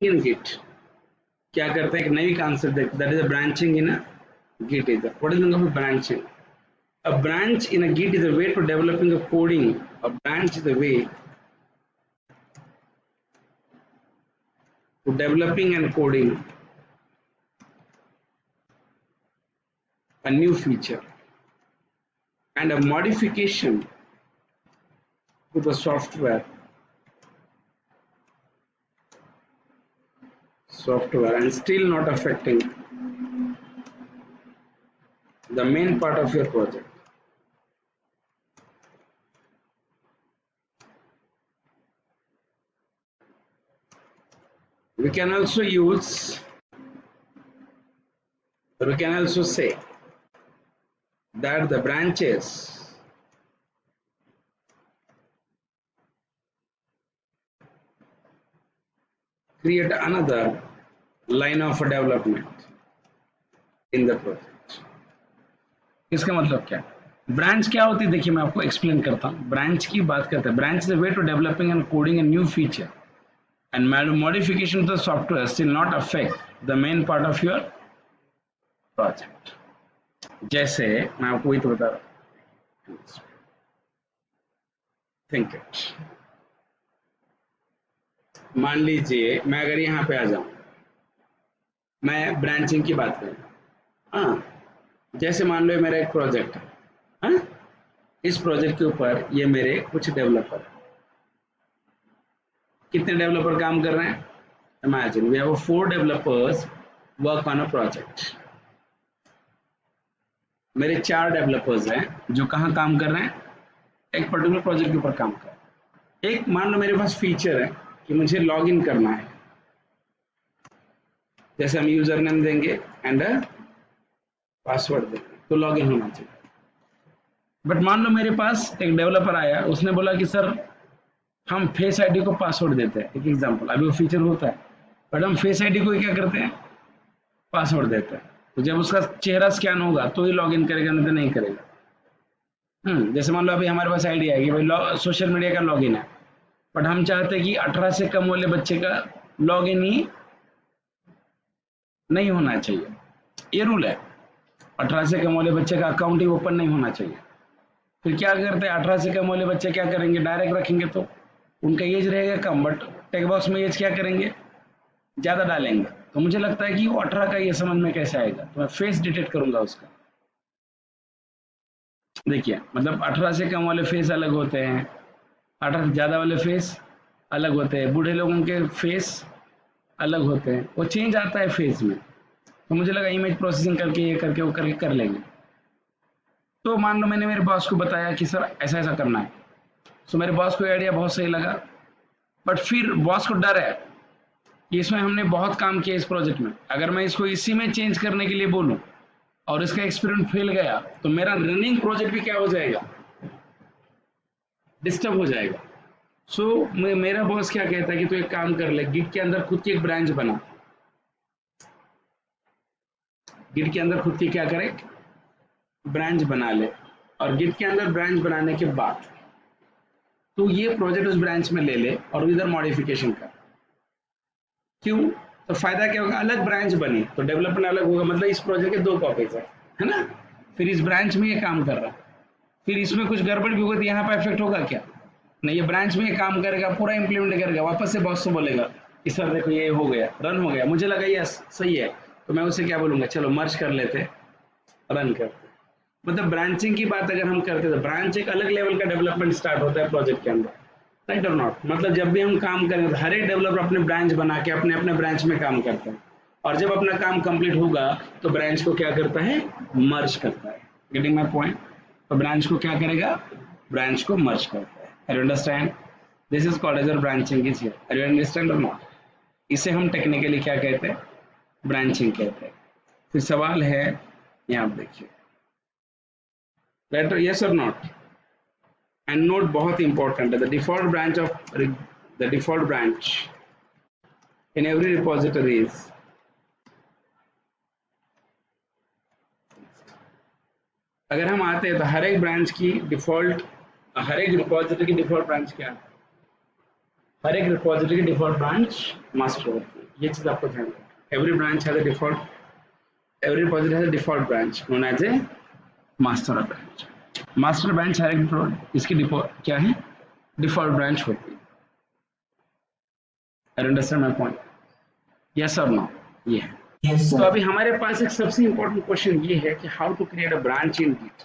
इन Git क्या करते हैं, एक नई कॉन्सेप्ट देखते, that is a branching in a git is what is meaning of branching. A branch in a Git is a way to developing a coding. A branch is a way to developing and coding a new feature and a modification to the software and still not affecting the main part of your project. We can also say that the branches create another line of development in the project. इसका मतलब क्या है? Branch क्या होती है, देखिए मैं आपको एक्सप्लेन करता हूँ. ब्रांच की बात करते हैं. Branch is a way to developing and coding a new feature and modification to the software still not affect the main part of your project. जैसे मैं आपको वही तो बता रहा हूँ. Think it. मान लीजिए मैं अगर यहाँ पे आ जाऊं, मैं ब्रांचिंग की बात करूँ. हाँ, जैसे मान लो मेरा एक प्रोजेक्ट है. हाँ, इस प्रोजेक्ट के ऊपर ये मेरे कुछ डेवलपर, कितने डेवलपर काम कर रहे हैं? Imagine we have 4 developers work on a project. मेरे 4 डेवलपर्स हैं जो कहाँ काम कर रहे हैं? एक पर्टिकुलर प्रोजेक्ट के ऊपर काम कर रहे हैं. एक मान लो मेरे पास फीचर है कि मुझे लॉग इन करना है. जैसे हम यूजर नेम देंगे एंड पासवर्ड देंगे तो लॉग इन होना चाहिए. बट मान लो मेरे पास एक डेवलपर आया, उसने बोला कि सर हम फेस आईडी को पासवर्ड देते हैं. एक एग्जांपल, अभी वो फीचर होता है बट हम फेस आईडी को क्या करते हैं? पासवर्ड देते हैं. तो जब उसका चेहरा स्कैन होगा तो ही लॉग इन करेगा, नहीं तो नहीं करेगा. जैसे मान लो अभी हमारे पास आईडी है कि भाई सोशल मीडिया का लॉगिन है, बट हम चाहते हैं कि 18 से कम वाले बच्चे का लॉगिन ही नहीं होना चाहिए. ये रूल है, 18 से कम वाले बच्चे का अकाउंट ही ओपन नहीं होना चाहिए. फिर क्या करते हैं, 18 से कम वाले बच्चे क्या करेंगे, डायरेक्ट रखेंगे तो उनका एज रहेगा कम, बट टेक बॉक्स में एज क्या करेंगे, ज़्यादा डालेंगे. तो मुझे लगता है कि वो 18 का ये समझ में कैसे आएगा, तो मैं फेस डिटेक्ट करूंगा उसका. देखिए मतलब 18 से कम वाले फेस अलग होते हैं, 18 से ज़्यादा वाले फेस अलग होते हैं, बूढ़े लोगों के फेस अलग होते हैं, वो चेंज आता है फेस में. तो मुझे लगा इमेज प्रोसेसिंग करके ये करके वो करके कर लेंगे. तो मान लो मैंने मेरे बॉस को बताया कि सर ऐसा ऐसा करना है. सो मेरे बॉस को आइडिया बहुत सही लगा, बट फिर बॉस को डर है कि इसमें हमने बहुत काम किया इस प्रोजेक्ट में, अगर मैं इसको इसी में चेंज करने के लिए बोलूं और इसका एक्सपेरिमेंट फेल गया तो मेरा रनिंग प्रोजेक्ट भी क्या हो जाएगा, डिस्टर्ब हो जाएगा. सो मेरा बॉस क्या कहता है कि तू एक काम कर ले, गिट के अंदर खुद की एक ब्रांच बना. गिट के अंदर खुद की क्या करे, ब्रांच बना ले. और गिट के अंदर ब्रांच बनाने के बाद तू ये प्रोजेक्ट उस ब्रांच में ले ले और इधर मॉडिफिकेशन कर. क्यों? तो फायदा क्या होगा, अलग ब्रांच बनी तो डेवलपमेंट अलग होगा, मतलब इस प्रोजेक्ट के 2 कॉपीज है ना. फिर इस ब्रांच में ये काम कर रहा है, फिर इसमें कुछ गड़बड़ भी होगा तो यहाँ पे इफेक्ट होगा क्या? नहीं, ये ब्रांच में ये काम करेगा, पूरा इंप्लीमेंट करेगा, वापस से बॉस से बोलेगा कि सर देखो ये हो गया, रन हो गया, मुझे लगा यस सही है, तो मैं उसे क्या बोलूंगा, चलो मर्ज कर लेते, रन करते. मतलब ब्रांचिंग की बात अगर हम करते तो ब्रांच एक अलग लेवल का डेवलपमेंट स्टार्ट होता है प्रोजेक्ट के अंदर, राइट और नॉट. मतलब जब भी हम काम करेंगे तो हर एक डेवलपर अपने ब्रांच बना के अपने अपने ब्रांच में काम करता है, और जब अपना काम कंप्लीट होगा तो ब्रांच को क्या करता है, मर्ज करता है. Getting my point? तो ब्रांच को क्या करेगा, ब्रांच को मर्ज करता है. Are you understand? This is called as a branching is here. Are you understand और नॉट? इसे हम टेक्निकली क्या कहते हैं, ब्रांचिंग कहते हैं. फिर सवाल है यहाँ आप देखिए, राइट, यस और नॉट. एंड नोट बहुत इंपॉर्टेंट है, the default branch in every repository is अगर हम आते हैं तो हर एक ब्रांच की डिफॉल्ट, हर एक रिपोजिटरी की डिफॉल्ट ब्रांच क्या है, हर एक रिपोजिटरी की डिफॉल्ट ब्रांच मास्टर होती है. ये चीज आपको ध्यान रखना। Every branch has a default, every project has a default branch known as a master branch. Master branch है इसकी डिफॉल्ट क्या है, डिफॉल्ट ब्रांच होती है। I understand my point, yes और नो? ये है। Yes, तो sir. अभी हमारे पास एक सबसे इंपॉर्टेंट क्वेश्चन ये है कि how to create a branch in git.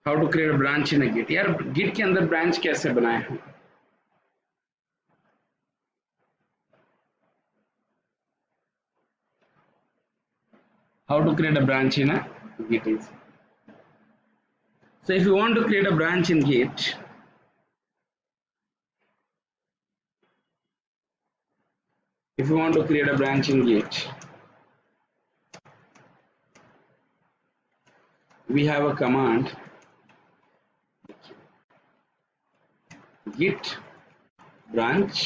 How to create a branch in a git. यार गिट के अंदर ब्रांच कैसे बनाए हैं? How to create a branch in a Git is. So if you want to create a branch in Git, if you want to create a branch in Git, we have a command git branch।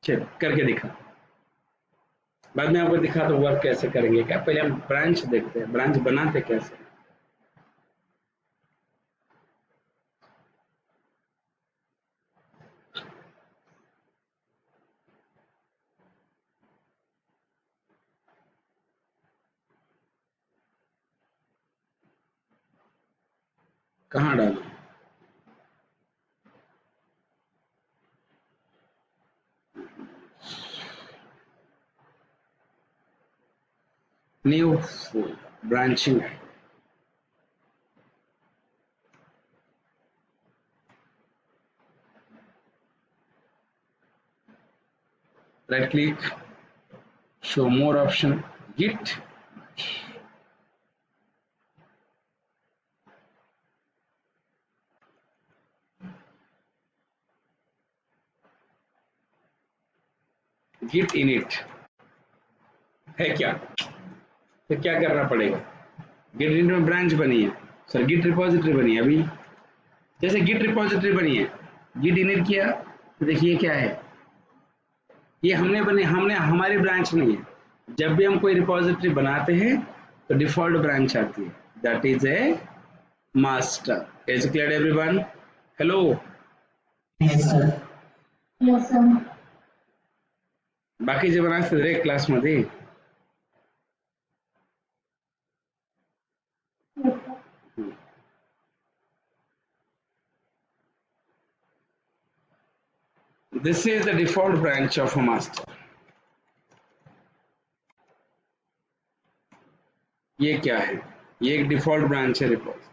चल करके दिखा, बाद में आपको दिखा तो work कैसे करेंगे। क्या पहले हम ब्रांच देखते हैं, ब्रांच बनाते कैसे। कहाँ डालें? New branching, right click, show more option, git, git init है क्या? तो क्या करना पड़ेगा? गिट इनिट में ब्रांच बनी है सर, गिट रिपोजिटरी बनी है। अभी जैसे गिट रिपोजिटरी बनी है, गिट इनिट किया तो देखिए क्या है, ये हमने हमारी ब्रांच नहीं है। जब भी हम कोई रिपोजिटरी बनाते हैं तो डिफॉल्ट ब्रांच आती है, that is a master. Is clear everyone? Hello, Yes, sir. Yes, sir. बाकी जे बनाते रे क्लास मध्ये। Yes, sir. This is the default branch of a master. ये क्या है? ये एक डिफॉल्ट ब्रांच है रिपोजिटरी।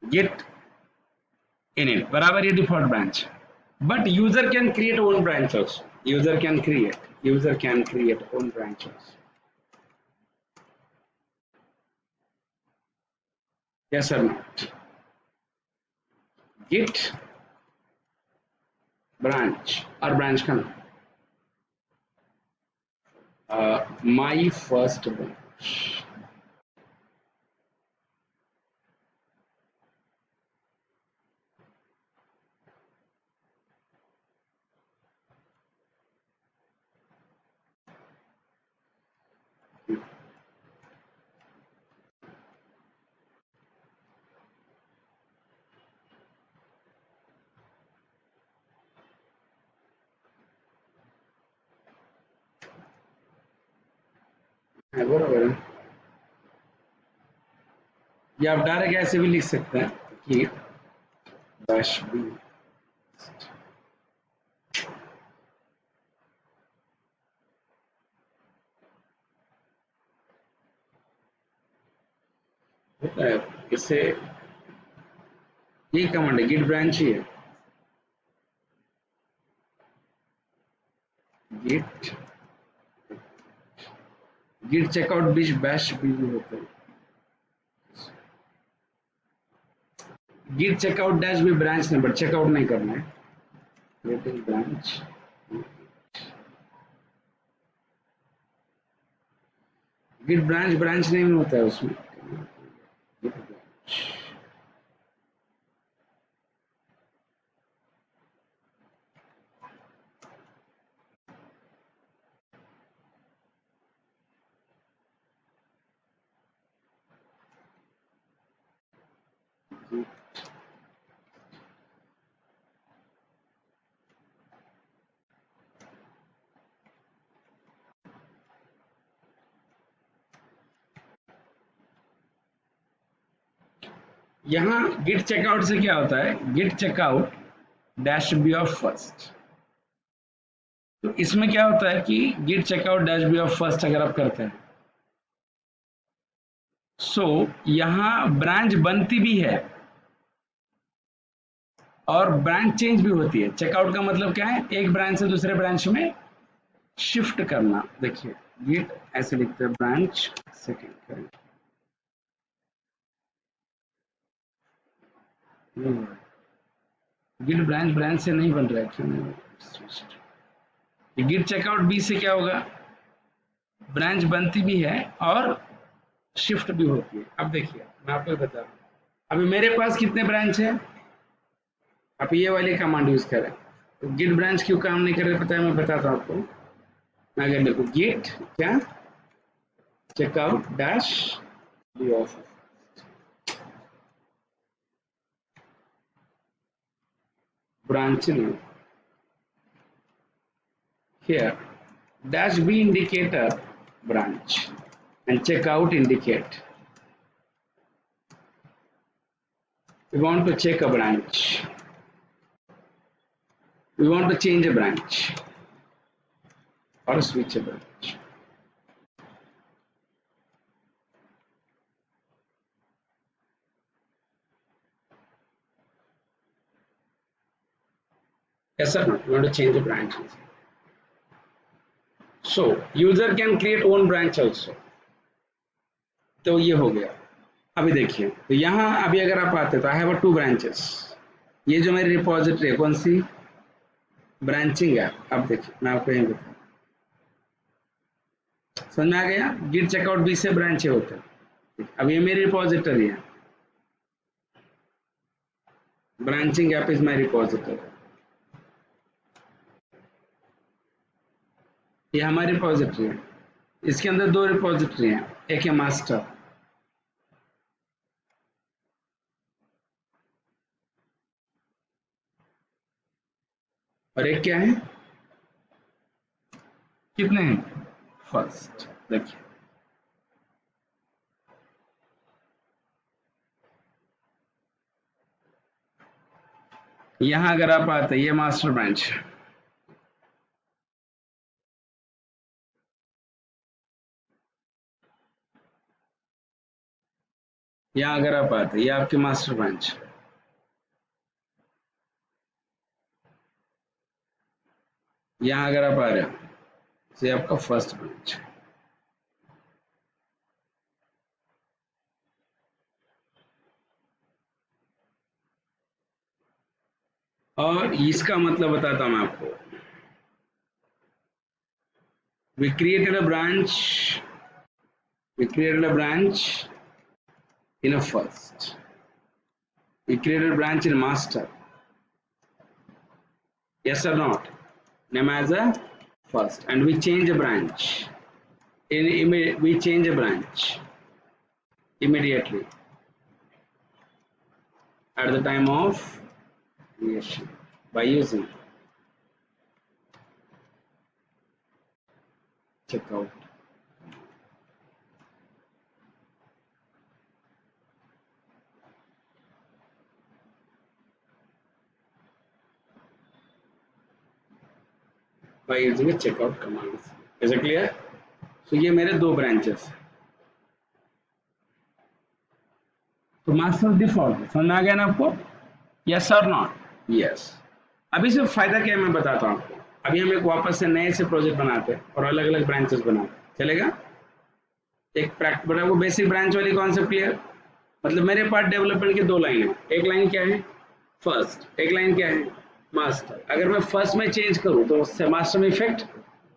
गिट init बराबर ये default branch, but user can create own branch also. User can create own branch also. Yes sir, git branch और branch का नाम माई फर्स्ट ब्रांच। बराबर है, या आप डायरेक्ट ऐसे भी लिख सकते हैं कि डैश बी। होता है इससे, यही कमांड है, गिट ब्रांच ही है, गिट गिट चेकआउट बीच बैश भी होता है। गिट चेकआउट डैश भी ब्रांच नंबर, चेकआउट नहीं करना है, creating branch. Git branch branch name होता है उसमें, गिट ब्रांच। यहाँ गिट चेकआउट से क्या होता है, git checkout dash B of first. तो इसमें क्या होता है कि git checkout dash B of first अगर आप करते हैं, सो यहाँ ब्रांच बनती भी है और ब्रांच चेंज भी होती है। चेकआउट का मतलब क्या है, एक ब्रांच से दूसरे ब्रांच में शिफ्ट करना। देखिए गिट ऐसे लिखते हैं, ब्रांच सेकेंड करें, गिट ब्रांच से नहीं बन रहा है, क्यों नहीं? गिट चेकआउट बी से क्या होगा, ब्रांच बनती भी है और शिफ्ट भी होती है। अब देखिए मैं आपको बता रहा हूँ, अभी मेरे पास कितने ब्रांच है, आप ये वाली कमांड यूज करें। तो गिट ब्रांच क्यों काम नहीं कर रहे पता है, मैं बताता हूँ आपको। मैं अगर देखो गिट क्या checkout dash B of, branch name here, dash b indicate a branch and checkout indicate we want to check a branch, we want to change a branch or switch a branch. Yes or no, we want to change a branch. So user can create own branch also. तो ये हो गया। अभी देखिए तो यहाँ अभी अगर आप आते तो आई हैव 2 ब्रांचेस, ये जो मेरी रिपोजिटरी है कौन सी, ब्रांचिंग है। अब देखिए मैं आपको यही बताऊँ, समझ में आ गया, गिट चेकआउट बी से ब्रांचें होते हैं। अब ये मेरी रिपोजिटरी है, branching app is my repository, ये हमारी रिपोजिटरी है। इसके अंदर 2 रिपोजिटरी हैं, एक है मास्टर, और एक क्या है, कितने हैं, फर्स्ट। देखिए यहां अगर आप आते, ये मास्टर ब्रांच, यहां अगर आप आते, ये आपकी मास्टर ब्रांच, यहां अगर आप आ रहे हो तो ये आपका फर्स्ट ब्रांच। और इसका मतलब बताता हूं मैं आपको, we created a branch in a first, we created a branch in master, yes or not, name as a first, and we change a branch we change a branch immediately at the time of creation by using checkout. By using a checkout command. Is it clear? So ये मेरे 2 branches, तो master default समझ आ गया ना आपको, yes और not, yes. अभी सिर्फ फायदा क्या है मैं बताता हूँ आपको। अभी हम एक वापस से नए से प्रोजेक्ट बनाते हैं और अलग अलग ब्रांचेस बनाते, चलेगा? एक प्रैक्टिकल वो बेसिक ब्रांच वाली कॉन्सेप्ट क्लियर, मतलब मेरे पास डेवलपमेंट की 2 लाइन है, एक लाइन क्या है फर्स्ट, एक लाइन क्या है मास्टर। अगर मैं फर्स्ट में चेंज करूँ तो उससे मास्टर में इफेक्ट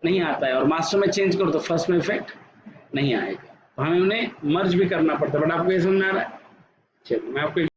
नहीं आता है, और मास्टर में चेंज करूँ तो फर्स्ट में इफेक्ट नहीं आएगा, तो हमें उन्हें मर्ज भी करना पड़ता है। बट आपको ये समझ में आ रहा है? चलिए मैं आपको